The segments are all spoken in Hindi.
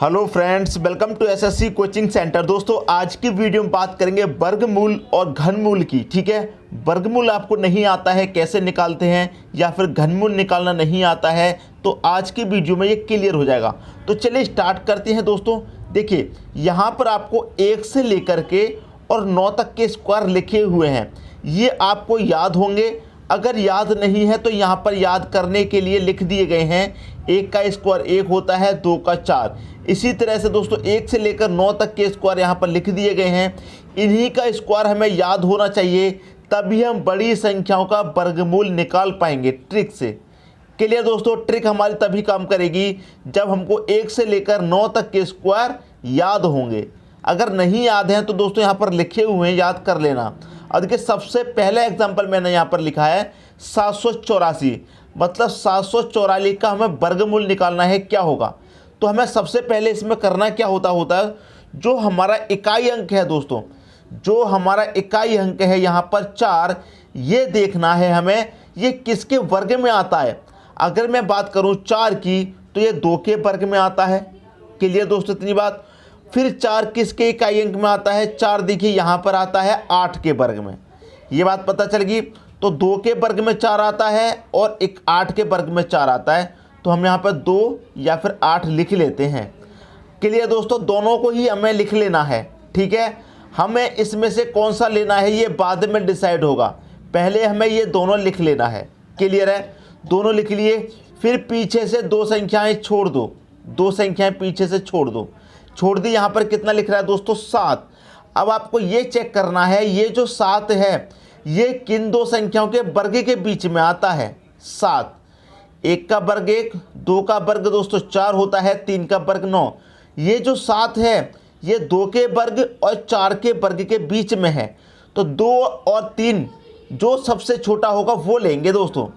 Hello friends, welcome to SSC coaching centre. दोस्तों, आज की वीडियो में बात करेंगे वर्गमूल और घनमूल की। ठीक है, वर्गमूल आपको नहीं आता है कैसे निकालते हैं, या फिर घनमूल निकालना नहीं आता है, तो आज की वीडियो में ये क्लियर हो जाएगा। तो चलिए स्टार्ट करते हैं। दोस्तों देखिए, यहाँ पर आपको 1 से लेकर के और 9 तक के स्क्वायर लिखे हुए हैं, ये आपको याद होंगे। अगर याद नहीं है तो यहाँ पर याद करने के लिए लिख दिए गए हैं। 1 का स्क्वायर 1 होता है, 2 का 4। इसी तरह से दोस्तों 1 से लेकर 9 तक के स्क्वायर यहाँ पर लिख दिए गए हैं। इन्हीं का स्क्वायर हमें याद होना चाहिए, तभी हम बड़ी संख्याओं का वर्गमूल निकाल पाएंगे ट्रिक से। क्लियर दोस्तों, ट्रिक हमारी तभी काम करेगी जब हमको 1 से लेकर 9 तक के स्क्वायर याद होंगे। अगर नहीं याद हैं तो दोस्तों यहाँ पर लिखे हुए हैं, याद कर लेना। और देखिए, सबसे पहला एग्जाम्पल मैंने यहाँ पर लिखा है 784, मतलब 744 का हमें वर्गमूल निकालना है। क्या होगा, तो हमें सबसे पहले इसमें करना क्या होता है, जो हमारा इकाई अंक है दोस्तों, जो हमारा इकाई अंक है यहाँ पर 4, ये देखना है हमें ये किसके वर्ग में आता है। अगर मैं बात करूँ 4 की, तो ये 2 के वर्ग में आता है। क्लियर दोस्तों इतनी बात। फिर 4 किसके इकाई अंक में आता है, 4 देखिए यहाँ पर आता है 8 के वर्ग में। ये बात पता चल गई। तो 2 के वर्ग में 4 आता है और 8 के वर्ग में 4 आता है, तो हम यहाँ पर 2 या फिर 8 लिख लेते हैं। क्लियर दोस्तों, दोनों को ही हमें लिख लेना है। ठीक है, हमें इसमें से कौन सा लेना है ये बाद में डिसाइड होगा, पहले हमें ये दोनों लिख लेना है। क्लियर है, दोनों लिख लिए। फिर पीछे से 2 संख्याएं छोड़ दो, 2 संख्याएं पीछे से छोड़ दो। छोड़ दी, यहाँ पर कितना लिख रहा है दोस्तों, 7। अब आपको ये चेक करना है ये जो 7 है ये किन 2 संख्याओं के वर्ग के बीच में आता है। 7, 1 का वर्ग 1, 2 का वर्ग दोस्तों 4 होता है, 3 का वर्ग 9। ये जो 7 है ये 2 के वर्ग और 4 के वर्ग के बीच में है, तो 2 और 3 जो सबसे छोटा होगा वो लेंगे दोस्तों।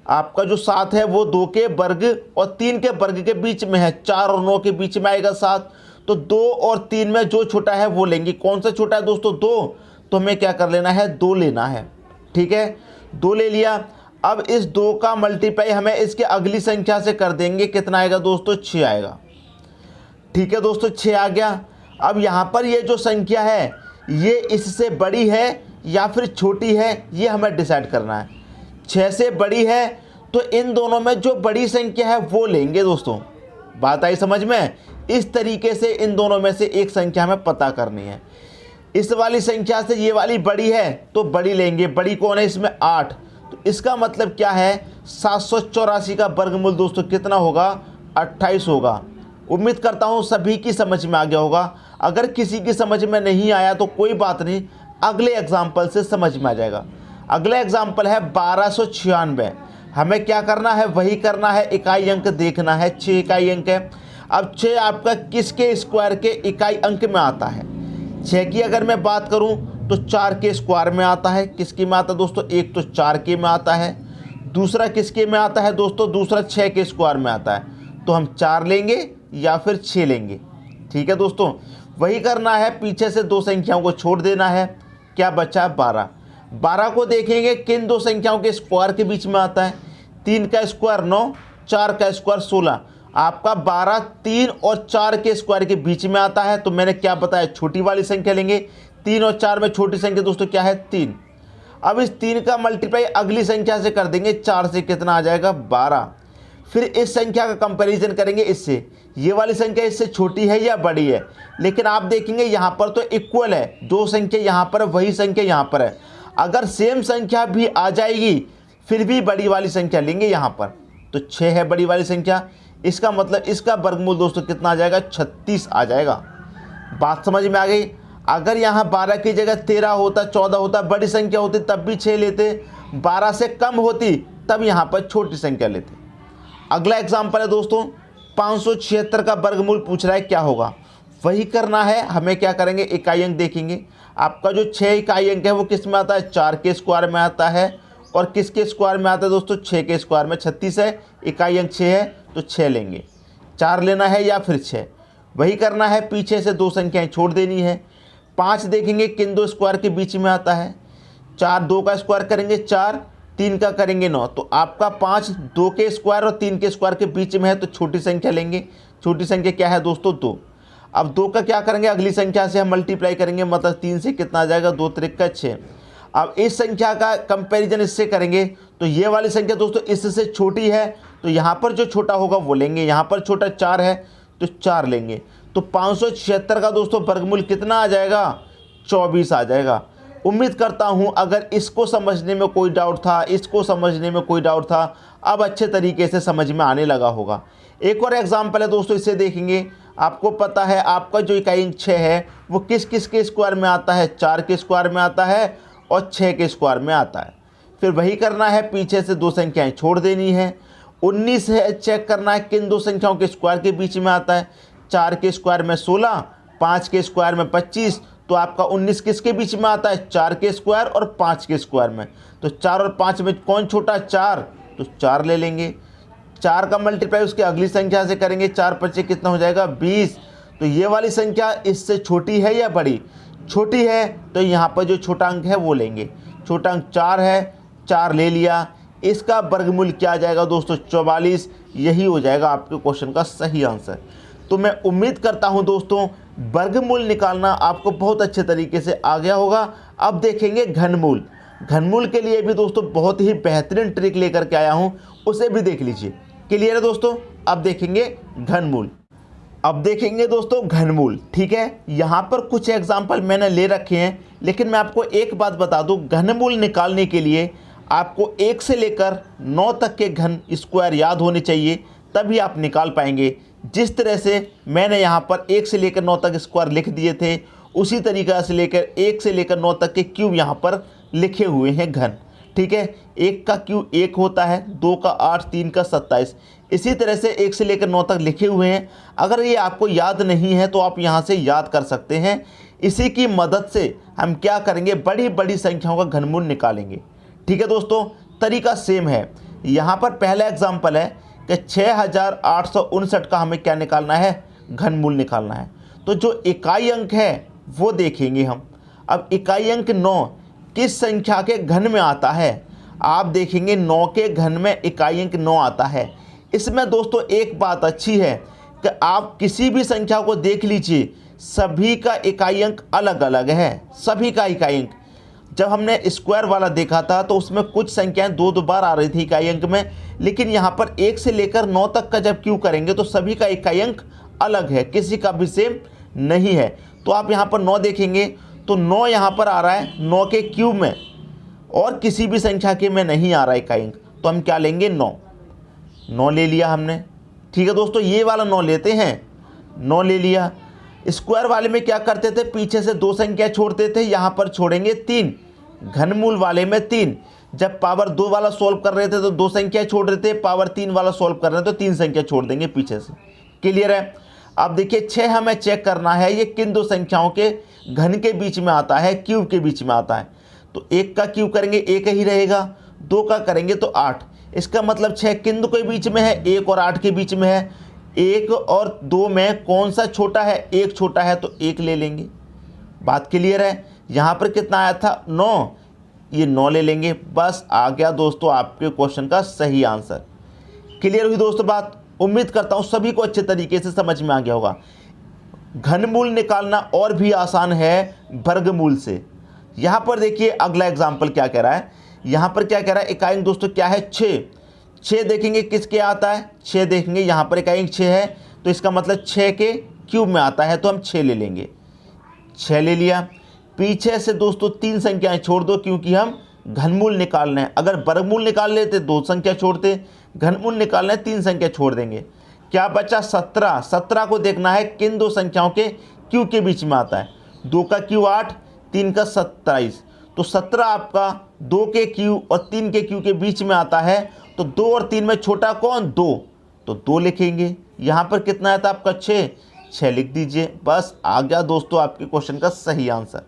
आपका जो 7 है वो 2 के वर्ग और 3 के वर्ग के बीच में है, 4 और 9 के बीच में आएगा 7। तो 2 और 3 में जो छोटा है वो लेंगे। कौन सा छोटा है दोस्तों, 2। तो हमें क्या कर लेना है, 2 लेना है। ठीक है, 2 ले लिया। अब इस 2 का मल्टीप्लाई हमें इसके अगली संख्या से कर देंगे, कितना आएगा दोस्तों, 6 आएगा। ठीक है दोस्तों, 6 आ गया। अब यहाँ पर ये जो संख्या है ये इससे बड़ी है या फिर छोटी है, ये हमें डिसाइड करना है। 6 से बड़ी है तो इन दोनों में जो बड़ी संख्या है वो लेंगे दोस्तों। बात आई समझ में। इस तरीके से इन दोनों में से एक संख्या हमें पता करनी है। इस वाली संख्या से ये वाली बड़ी है तो बड़ी लेंगे। बड़ी कौन है इसमें, 8। तो इसका मतलब क्या है, 784 का वर्गमूल दोस्तों कितना होगा, 28 होगा। उम्मीद करता हूँ सभी की समझ में आ गया होगा। अगर किसी की समझ में नहीं आया तो कोई बात नहीं, अगले एग्जाम्पल से समझ में आ जाएगा। अगला एग्जाम्पल है 1296। हमें क्या करना है, वही करना है, इकाई अंक देखना है। 6 इकाई अंक है। अब 6 आपका किसके स्क्वायर के इकाई अंक में आता है। 6 की अगर मैं बात करूं तो 4 के स्क्वायर में आता है। किसके में आता है दोस्तों, एक तो 4 के में आता है, दूसरा किसके में आता है दोस्तों, दूसरा 6 के स्क्वायर में आता है। तो हम 4 लेंगे या फिर 6 लेंगे। ठीक है दोस्तों, वही करना है, पीछे से 2 संख्याओं को छोड़ देना है। क्या बचा, 12। 12 को देखेंगे किन 2 संख्याओं के स्क्वायर के बीच में आता है। 3 का स्क्वायर 9, 4 का स्क्वायर 16। आपका 12 3 और 4 के स्क्वायर के बीच में आता है, तो मैंने क्या बताया, छोटी वाली संख्या लेंगे। 3 और 4 में छोटी संख्या दोस्तों क्या है, 3। अब इस 3 का मल्टीप्लाई अगली संख्या से कर देंगे, 4 से कितना आ जाएगा, 12। फिर इस संख्या का कंपैरिजन करेंगे इससे, ये वाली संख्या इससे छोटी है या बड़ी है। लेकिन आप देखेंगे यहाँ पर तो इक्वल है, जो संख्या यहाँ पर है वही संख्या यहाँ पर है। अगर सेम संख्या भी आ जाएगी फिर भी बड़ी वाली संख्या लेंगे यहाँ पर। तो 6 है बड़ी वाली संख्या, इसका मतलब इसका वर्गमूल दोस्तों कितना आ जाएगा, 36 आ जाएगा। बात समझ में आ गई। अगर यहाँ 12 की जगह 13 होता, 14 होता, बड़ी संख्या होती तब भी 6 लेते, 12 से कम होती तब यहाँ पर छोटी संख्या लेते। अगला एग्जाम्पल है दोस्तों 576 का वर्गमूल पूछ रहा है, क्या होगा। वही करना है, हमें क्या करेंगे, इकाई अंक देखेंगे। आपका जो 6 इकाई अंक है वो किस में आता है, 4 के स्क्वायर में आता है। और किसके स्क्वायर में आता है दोस्तों, 6 के स्क्वायर में। 36 है, इकाई अंक 6 है तो 6 लेंगे। 4 लेना है या फिर 6, वही करना है, पीछे से 2 संख्याएं छोड़ देनी है। 5 देखेंगे किन 2 स्क्वायर के बीच में आता है। 4 2 का स्क्वायर करेंगे 4, 3 का करेंगे 9। तो आपका 5 2 के स्क्वायर और 3 के स्क्वायर के बीच में है, तो छोटी संख्या लेंगे। छोटी संख्या क्या है दोस्तों 2। अब 2 का क्या करेंगे, अगली संख्या से हम मल्टीप्लाई करेंगे, मतलब 3 से कितना आ जाएगा 2 त्रिक 6। अब इस संख्या का कंपैरिजन इससे करेंगे तो ये वाली संख्या दोस्तों इससे छोटी है, तो यहाँ पर जो छोटा होगा वो लेंगे। यहाँ पर छोटा 4 है तो 4 लेंगे। तो 576 का दोस्तों वर्गमूल कितना आ जाएगा, 24 आ जाएगा। उम्मीद करता हूँ अगर इसको समझने में कोई डाउट था, इसको समझने में कोई डाउट था, अब अच्छे तरीके से समझ में आने लगा होगा। एक और एग्जाम्पल है दोस्तों, इसे देखेंगे। आपको पता है आपका जो इकाई अंक 6 है वो किस किस के स्क्वायर में आता है, 4 के स्क्वायर में आता है और 6 के स्क्वायर में आता है। फिर वही करना है, पीछे से 2 संख्याएं छोड़ देनी है। 19 है, चेक करना है किन 2 संख्याओं के स्क्वायर के बीच में आता है। 4 के स्क्वायर में 16, 5 के स्क्वायर में 25, तो आपका 19 किसके बीच में आता है, 4 के स्क्वायर और 5 के स्क्वायर में। तो 4 और 5 में कौन छोटा, 4, तो 4 ले लेंगे। 4 का मल्टीप्लाई उसके अगली संख्या से करेंगे, 4 5 कितना हो जाएगा 20। तो ये वाली संख्या इससे छोटी है या बड़ी, छोटी है, तो यहाँ पर जो छोटा अंक है वो लेंगे। छोटा अंक 4 है, 4 ले लिया। इसका वर्गमूल क्या आ जाएगा दोस्तों, 44। यही हो जाएगा आपके क्वेश्चन का सही आंसर। तो मैं उम्मीद करता हूं दोस्तों वर्गमूल निकालना आपको बहुत अच्छे तरीके से आ गया होगा। अब देखेंगे घनमूल। घनमूल के लिए भी दोस्तों बहुत ही बेहतरीन ट्रिक लेकर के आया हूं, उसे भी देख लीजिए। क्लियर है दोस्तों। अब देखेंगे घनमूल। अब देखेंगे दोस्तों घनमूल, ठीक है। यहाँ पर कुछ एग्जाम्पल मैंने ले रखे हैं, लेकिन मैं आपको एक बात बता दूं, घनमूल निकालने के लिए आपको 1 से लेकर 9 तक के घन स्क्वायर याद होने चाहिए, तभी आप निकाल पाएंगे। जिस तरह से मैंने यहाँ पर 1 से लेकर 9 तक स्क्वायर लिख दिए थे, उसी तरीक़ा से लेकर 1 से लेकर 9 तक के क्यूब यहाँ पर लिखे हुए हैं घन, ठीक है। 1 का क्यूब 1 होता है, 2 का 8, 3 का 27। इसी तरह से 1 से लेकर 9 तक लिखे हुए हैं। अगर ये आपको याद नहीं है तो आप यहाँ से याद कर सकते हैं। इसी की मदद से हम क्या करेंगे, बड़ी बड़ी संख्याओं का घनमूल निकालेंगे, ठीक है दोस्तों। तरीका सेम है। यहाँ पर पहला एग्जाम्पल है कि 6859 का हमें क्या निकालना है, घनमूल निकालना है। तो जो इकाई अंक है वो देखेंगे हम। अब इकाई अंक 9 किस संख्या के घन में आता है, आप देखेंगे 9 के घन में इकाई अंक 9 आता है। इसमें दोस्तों एक बात अच्छी है कि आप किसी भी संख्या को देख लीजिए, सभी का इकाई अंक अलग अलग है, सभी का इकाई अंक। जब हमने स्क्वायर वाला देखा था तो उसमें कुछ संख्याएं 2 बार आ रही थी इकाई अंक में, लेकिन यहाँ पर 1 से लेकर 9 तक का जब क्यूब करेंगे तो सभी का इकाई अंक अलग है, किसी का भी सेम नहीं है। तो आप यहाँ पर 9 देखेंगे तो 9 यहाँ पर आ रहा है 9 के क्यूब में, और किसी भी संख्या के में नहीं आ रहा है इकाई अंक, तो हम क्या लेंगे 9 ले लिया हमने, ठीक है दोस्तों। ये वाला 9 लेते हैं, 9 ले लिया। स्क्वायर वाले में क्या करते थे, पीछे से 2 संख्या छोड़ते थे, यहाँ पर छोड़ेंगे 3। घनमूल वाले में 3, जब पावर 2 वाला सॉल्व कर रहे थे तो 2 संख्या छोड़ रहे थे, पावर 3 वाला सॉल्व कर रहे थे तो 3 संख्या छोड़ देंगे पीछे से। क्लियर है। अब देखिए 6 हमें चेक करना है ये किन 2 संख्याओं के घन के बीच में आता है, क्यूब के बीच में आता है। तो 1 का क्यूब करेंगे 1 ही रहेगा, 2 का करेंगे तो 8। इसका मतलब 6 किन 2 के बीच में है, 1 और 8 के बीच में है। 1 और 2 में कौन सा छोटा है, 1 छोटा है तो 1 ले लेंगे। बात क्लियर है। यहाँ पर कितना आया था 9, ये 9 ले लेंगे। बस आ गया दोस्तों आपके क्वेश्चन का सही आंसर। क्लियर हुई दोस्तों बात। उम्मीद करता हूँ सभी को अच्छे तरीके से समझ में आ गया होगा। घनमूल निकालना और भी आसान है वर्गमूल से। यहाँ पर देखिए अगला एग्जाम्पल क्या कह रहा है, यहाँ पर क्या कह रहा है, इकाई अंक दोस्तों क्या है 6 देखेंगे किसके आता है, 6 देखेंगे यहाँ पर इकाई अंक 6 है, तो इसका मतलब 6 के क्यूब में आता है, तो हम 6 ले लेंगे। 6 ले लिया। पीछे से दोस्तों 3 संख्याएं छोड़ दो, क्योंकि हम घनमूल निकालना है। अगर वर्गमूल निकाल लेते 2 संख्या छोड़ते, घनमूल निकालना है 3 संख्या छोड़ देंगे। क्या बचा 17। 17 को देखना है किन 2 संख्याओं के क्यूब के बीच में आता है। 2 का क्यूब 8, 3 का 27, तो 17 आपका 2 के क्यूब और 3 के क्यूब के बीच में आता है। तो 2 और 3 में छोटा कौन, 2, तो 2 लिखेंगे। यहाँ पर कितना आया था आपका 6 लिख दीजिए। बस आ गया दोस्तों आपके क्वेश्चन का सही आंसर।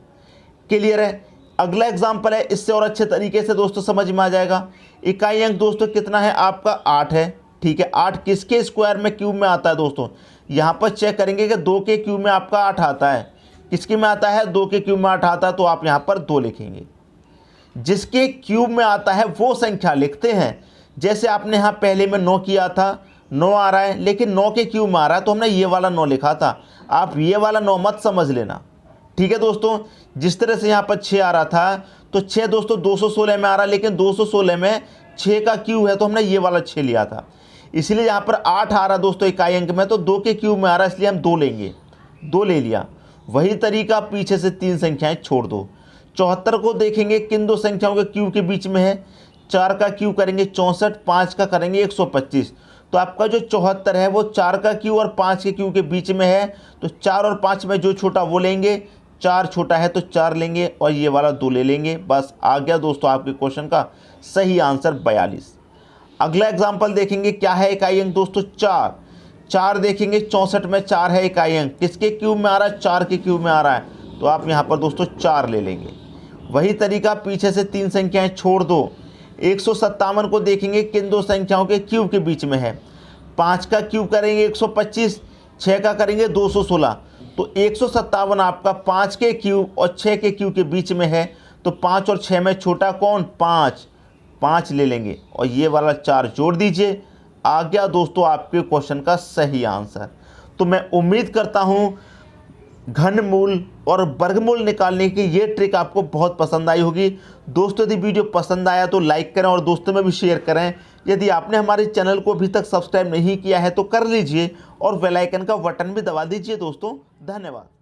क्लियर है। अगला एग्जाम्पल है, इससे और अच्छे तरीके से दोस्तों समझ में आ जाएगा। इकाई अंक दोस्तों कितना है आपका 8 है, ठीक है। 8 किसके स्क्वायर में क्यूब में आता है दोस्तों, यहाँ पर चेक करेंगे कि 2 के क्यूब में आपका 8 आता है। किसके में आता है, 2 के क्यूब में 8 आता है, तो आप यहाँ पर 2 लिखेंगे। जिसके क्यूब में आता है वो संख्या लिखते हैं। जैसे आपने यहाँ पहले में 9 किया था, 9 आ रहा है, लेकिन 9 के क्यूब में आ रहा है तो हमने ये वाला 9 लिखा था। आप ये वाला 9 मत समझ लेना, ठीक है दोस्तों। जिस तरह से यहाँ पर 6 आ रहा था तो 6 दोस्तों 216 में आ रहा है, लेकिन 216 में 6 का क्यूब है तो हमने ये वाला 6 लिया था। इसलिए यहाँ पर 8 आ रहा है दोस्तों इकाई अंक में, तो 2 के क्यूब में आ रहा है, इसलिए हम 2 लेंगे, 2 ले लिया। वही तरीका पीछे से 3 संख्याएं छोड़ दो। 74 को देखेंगे किन दो संख्याओं के क्यूब के बीच में है। 4 का क्यूब करेंगे 64, 5 का करेंगे 125। तो आपका जो 74 है वो 4 का क्यूब और 5 के क्यूब के बीच में है, तो 4 और 5 में जो छोटा वो लेंगे। 4 छोटा है तो 4 लेंगे और ये वाला 2 ले लेंगे। बस आ गया दोस्तों आपके क्वेश्चन का सही आंसर 42। अगला एग्जाम्पल देखेंगे, क्या है इकाई अंक दोस्तों 4। 4 देखेंगे 64 में 4 है इकाई अंक, किसके क्यूब में आ रहा है, 4 के क्यूब में आ रहा है, तो आप यहाँ पर दोस्तों 4 ले लेंगे। वही तरीका पीछे से 3 संख्याएं छोड़ दो। 157 को देखेंगे किन दो संख्याओं के क्यूब के बीच में है। 5 का क्यूब करेंगे 125, 6 का करेंगे 216। तो 157 आपका 5 के क्यूब और 6 के क्यूब के बीच में है, तो 5 और 6 में छोटा कौन, 5 ले लेंगे और ये वाला 4 जोड़ दीजिए। आ गया दोस्तों आपके क्वेश्चन का सही आंसर। तो मैं उम्मीद करता हूँ घनमूल और वर्गमूल निकालने की ये ट्रिक आपको बहुत पसंद आई होगी। दोस्तों यदि वीडियो पसंद आया तो लाइक करें और दोस्तों में भी शेयर करें। यदि आपने हमारे चैनल को अभी तक सब्सक्राइब नहीं किया है तो कर लीजिए और बेल आइकन का बटन भी दबा दीजिए दोस्तों। धन्यवाद।